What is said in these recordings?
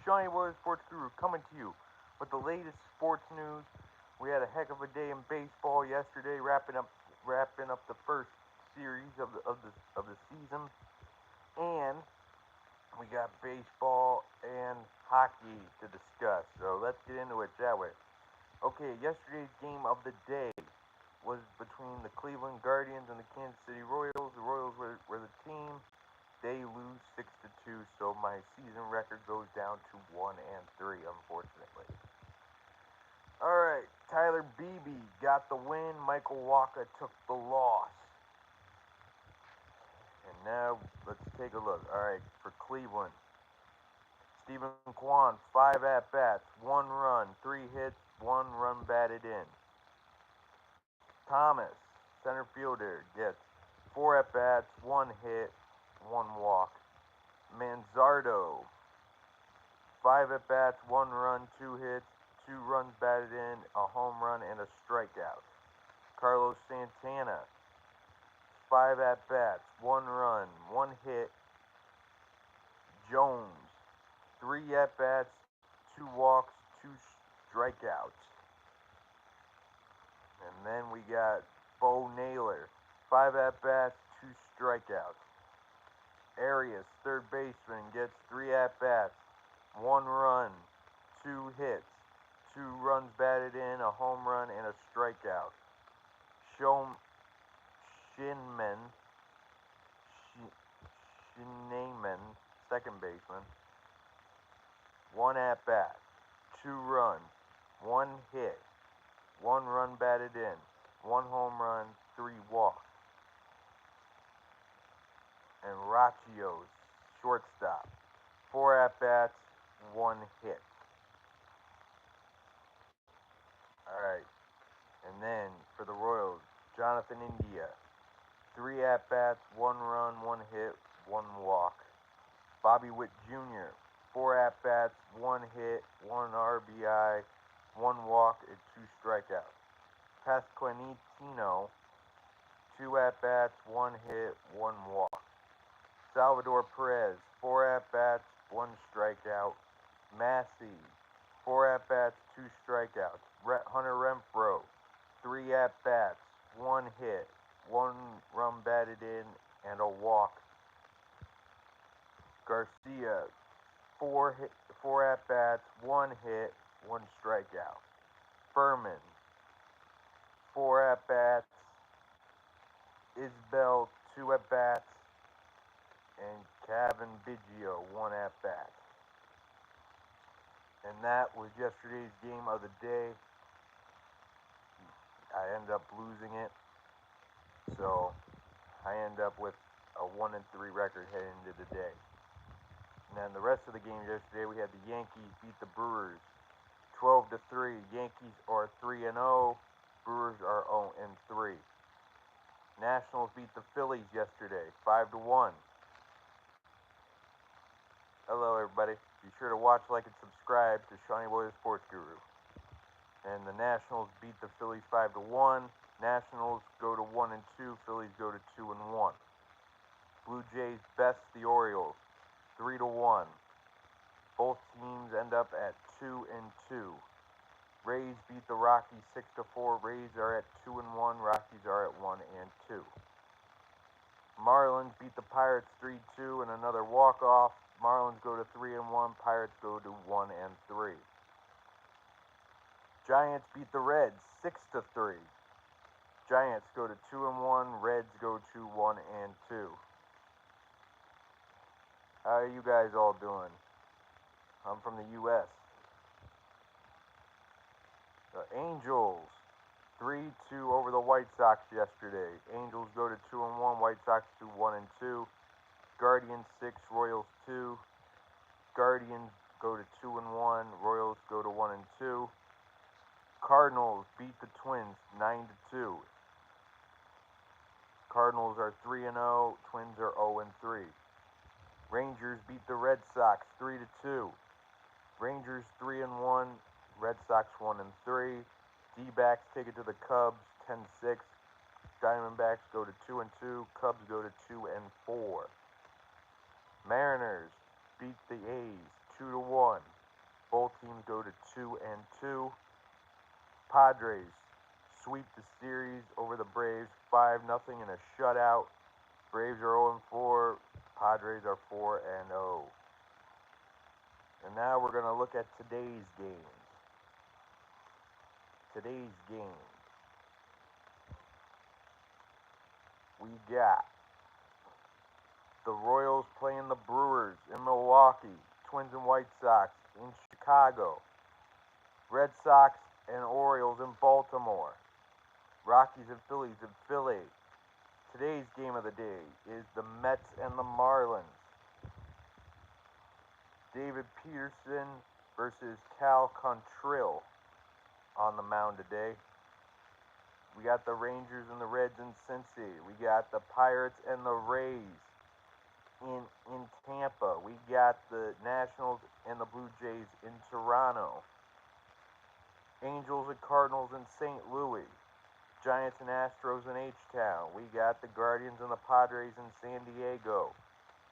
Shawnee Warriors Sports Guru coming to you with the latest sports news. We had a heck of a day in baseball yesterday, wrapping up the first series of the season, and we got baseball and hockey to discuss. So let's get into it, shall we? Okay, yesterday's game of the day was between the Cleveland Guardians and the Kansas City Royals. The Royals were the team. They lose 6-2, so my season record goes down to 1-3, unfortunately. Alright, Tyler Beebe got the win. Michael Wacha took the loss. And now let's take a look. Alright, for Cleveland, Stephen Kwan, 5 at-bats, 1 run, 3 hits, 1 run batted in. Thomas, center fielder, gets 4 at-bats, 1 hit, 1 walk. Manzardo, 5 at-bats, 1 run, 2 hits, 2 runs batted in, a home run, and a strikeout. Carlos Santana, 5 at-bats, 1 run, 1 hit. Jones, 3 at-bats, 2 walks, 2 strikeouts. And then we got Bo Naylor, 5 at-bats, 2 strikeouts. Arias, third baseman, gets 3 at-bats, 1 run, 2 hits, 2 runs batted in, a home run, and a strikeout. Shinman, second baseman, 1 at-bat, 2 runs, 1 hit, 1 run batted in, 1 home run, 3 walks. And Rachio's shortstop, 4 at-bats, 1 hit. Alright, and then for the Royals, Jonathan India, 3 at-bats, 1 run, 1 hit, 1 walk. Bobby Witt Jr., 4 at-bats, 1 hit, 1 RBI, 1 walk, and 2 strikeouts. Pasquantino, 2 at-bats, 1 hit, 1 walk. Salvador Perez, 4 at-bats, 1 strikeout. Massey, 4 at-bats, 2 strikeouts. Hunter Renfroe, 3 at-bats, 1 hit, 1 run batted in, and a walk. Garcia, 4 at-bats, 1 hit, 1 strikeout. Furman, 4 at-bats. Isbell, 2 at-bats. And Kevin Biggio, 1 at-bat. And that was yesterday's game of the day. I ended up losing it. So I end up with a 1-3 record heading into the day. And then the rest of the games yesterday, we had the Yankees beat the Brewers 12-3. Yankees are 3-0. Brewers are 0-3. Nationals beat the Phillies yesterday 5-1. Hello, everybody. Be sure to watch, like, and subscribe to Shawnee Warriors Sports Guru. And the Nationals beat the Phillies 5-1. Nationals go to 1-2. Phillies go to 2-1. Blue Jays best the Orioles 3-1. Both teams end up at 2-2. Rays beat the Rockies 6-4. Rays are at 2-1. Rockies are at 1-2. Marlins beat the Pirates 3-2 and another walk-off. Marlins go to 3-1. Pirates go to 1-3. Giants beat the Reds 6-3. Giants go to 2-1. Reds go to 1-2. How are you guys all doing? I'm from the U.S. The Angels 3-2 over the White Sox yesterday. Angels go to 2-1. White Sox to 1-2. Guardians 6, Royals 2. Guardians go to 2-1. Royals go to 1-2. Cardinals beat the Twins 9-2. Cardinals are 3-0. Twins are 0-3. Rangers beat the Red Sox 3-2. Rangers 3-1. Red Sox 1-3. D-backs take it to the Cubs 10-6. Diamondbacks go to 2-2. Cubs go to 2-4. Mariners beat the A's 2-1. to 2-2. Padres sweep the series over the Braves 5-0 in a shutout. Braves are 0-4. Padres are 4-0. And now we're going to look at today's games. Today's game. We got the Royals playing the Brewers in Milwaukee. Twins and White Sox in Chicago. Red Sox and Orioles in Baltimore. Rockies and Phillies in Philly. Today's game of the day is the Mets and the Marlins. David Peterson versus Cal Quantrill on the mound today. We got the Rangers and the Reds in Cincy. We got the Pirates and the Rays in Tampa. We got the Nationals and the Blue Jays in Toronto. Angels and Cardinals in St. Louis. Giants and Astros in H-Town. We got the Guardians and the Padres in San Diego.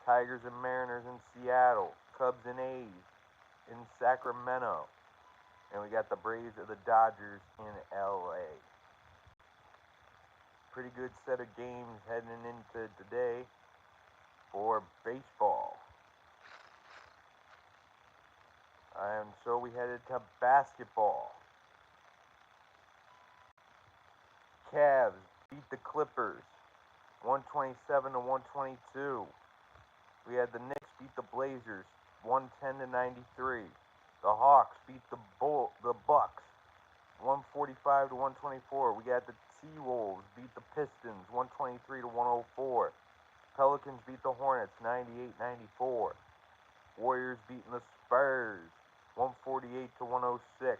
Tigers and Mariners in Seattle. Cubs and A's in Sacramento. And we got the Braves and the Dodgers in LA. Pretty good set of games heading into today for baseball. And so we headed to basketball. Cavs beat the Clippers 127 to 122. We had the Knicks beat the Blazers 110 to 93. The Hawks beat the Bucks 145 to 124. We got the T-Wolves beat the Pistons 123 to 104. Pelicans beat the Hornets 98-94. Warriors beating the Spurs 148 to 106.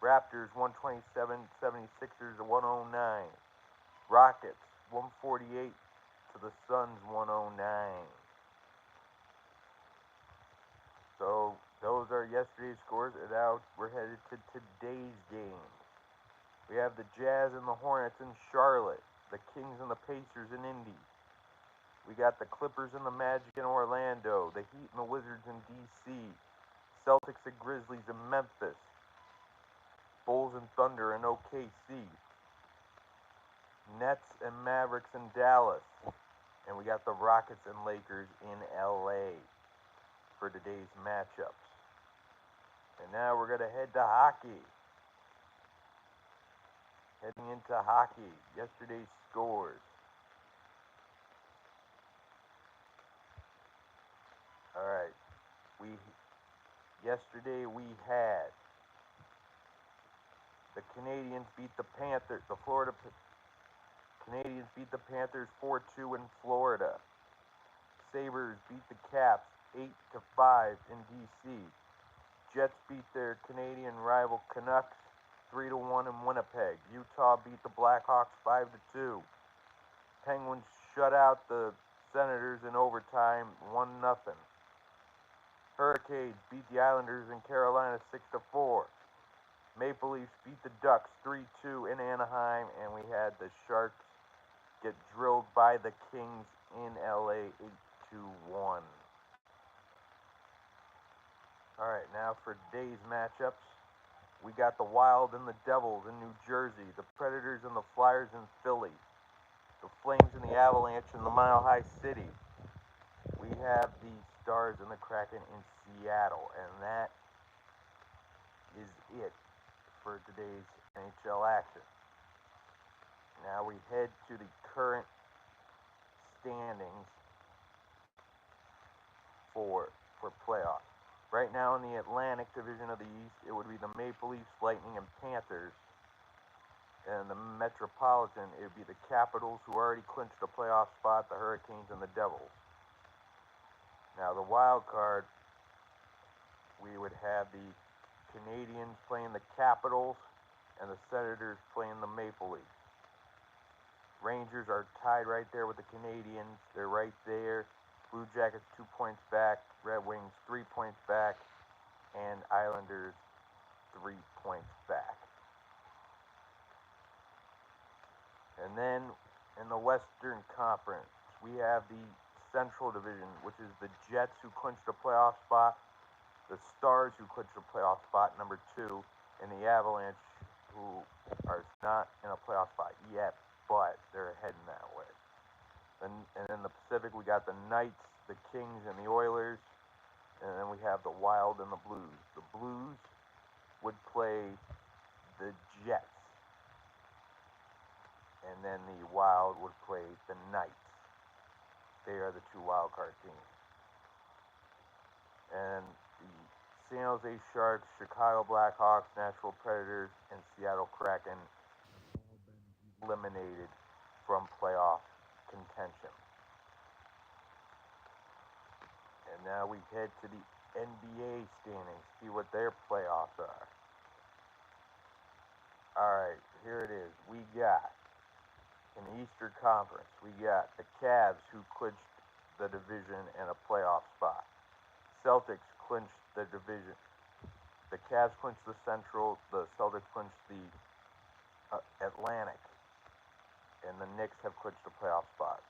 Raptors 127, 76ers to 109. Rockets 148 to the Suns 109. So those are yesterday's scores, and now we're headed to today's games. We have the Jazz and the Hornets in Charlotte, the Kings and the Pacers in Indy. We got the Clippers and the Magic in Orlando, the Heat and the Wizards in D.C., Celtics and Grizzlies in Memphis, Bulls and Thunder in OKC, Nets and Mavericks in Dallas, and we got the Rockets and Lakers in LA for today's matchups. And now we're going to head to hockey. Heading into hockey, yesterday's scores. Alright, yesterday we had the Canadians beat the Panthers, the Florida Canadians beat the Panthers 4-2 in Florida. Sabres beat the Caps 8-5 in D.C. Jets beat their Canadian rival Canucks 3-1 in Winnipeg. Utah beat the Blackhawks 5-2. Penguins shut out the Senators in overtime 1-0. Hurricanes beat the Islanders in Carolina 6-4. Maple Leafs beat the Ducks 3-2 in Anaheim, and we had the Sharks get drilled by the Kings in LA 8-1. Alright, now for today's matchups. We got the Wild and the Devils in New Jersey, the Predators and the Flyers in Philly, the Flames and the Avalanche in the Mile High City. We have the Stars and the Kraken in Seattle, and that is it for today's NHL action. Now we head to the current standings for playoffs. Right now in the Atlantic Division of the East, it would be the Maple Leafs, Lightning, and Panthers. And the Metropolitan, it would be the Capitals, who already clinched a playoff spot, the Hurricanes, and the Devils. Now the wild card, we would have the Canadians playing the Capitals and the Senators playing the Maple Leafs. Rangers are tied right there with the Canadians. They're right there. Blue Jackets 2 points back. Red Wings 3 points back. And Islanders 3 points back. And then in the Western Conference, we have the Central Division, which is the Jets, who clinched a playoff spot, the Stars, who clinched a playoff spot, number 2, and the Avalanche, who are not in a playoff spot yet, but they're heading that way. And in the Pacific, we got the Knights, the Kings, and the Oilers. And then we have the Wild and the Blues. The Blues would play the Jets. And then the Wild would play the Knights. They are the 2 wild card teams. And the San Jose Sharks, Chicago Blackhawks, Nashville Predators, and Seattle Kraken eliminated from playoff contention. And now we head to the NBA standings, see what their playoffs are. Alright, here it is. We got, in the Eastern Conference, we got the Cavs, who clinched the division and a playoff spot. Celtics clinched the division. The Cavs clinched the Central, the Celtics clinched the Atlantic, and the Knicks have clinched a playoff spot.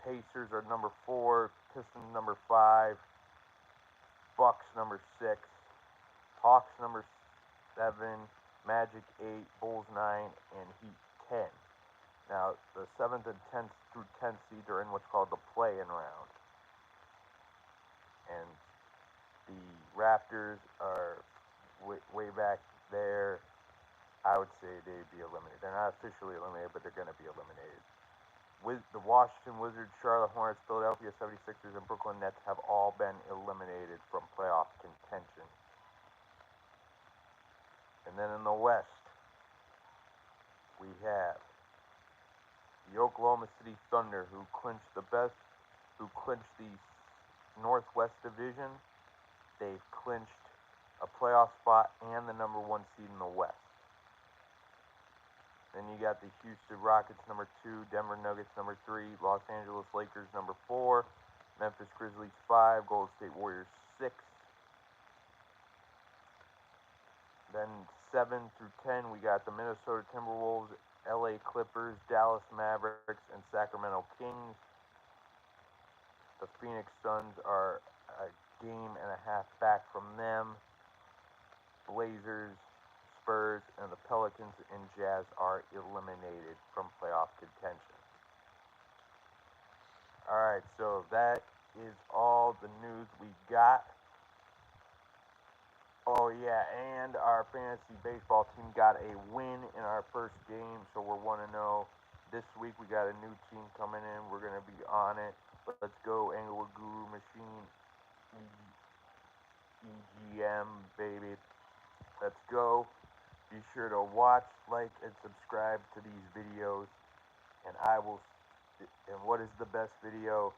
Pacers are number 4, Pistons number 5, Bucks number 6, Hawks number 7, Magic 8, Bulls 9, and Heat 10. Now, the 7th and 10th through 10th seeds are in what's called the play-in round. And the Raptors are way back there. I would say they'd be eliminated. They're not officially eliminated, but they're going to be eliminated. With the Washington Wizards, Charlotte Hornets, Philadelphia 76ers, and Brooklyn Nets have all been eliminated from playoff contention. And then in the West, we have the Oklahoma City Thunder, who clinched the Northwest Division. They've clinched a playoff spot and the number 1 seed in the West. Then you got the Houston Rockets, number 2, Denver Nuggets, number 3, Los Angeles Lakers, number 4, Memphis Grizzlies, 5, Golden State Warriors, 6. Then 7 through 10, we got the Minnesota Timberwolves, LA Clippers, Dallas Mavericks, and Sacramento Kings. The Phoenix Suns are a game and a half back from them. Blazers, Spurs, and the Pelicans and Jazz are eliminated from playoff contention. Alright, so that is all the news we got. Oh yeah, and our fantasy baseball team got a win in our first game, so we're 1-0. This week we got a new team coming in. We're going to be on it. Let's go, Anglewood Guru Machine, EGM, baby. Let's go. Be sure to watch, like, and subscribe to these videos. And what is the best video?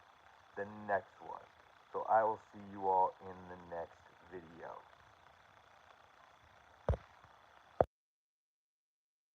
The next one. So I will see you all in the next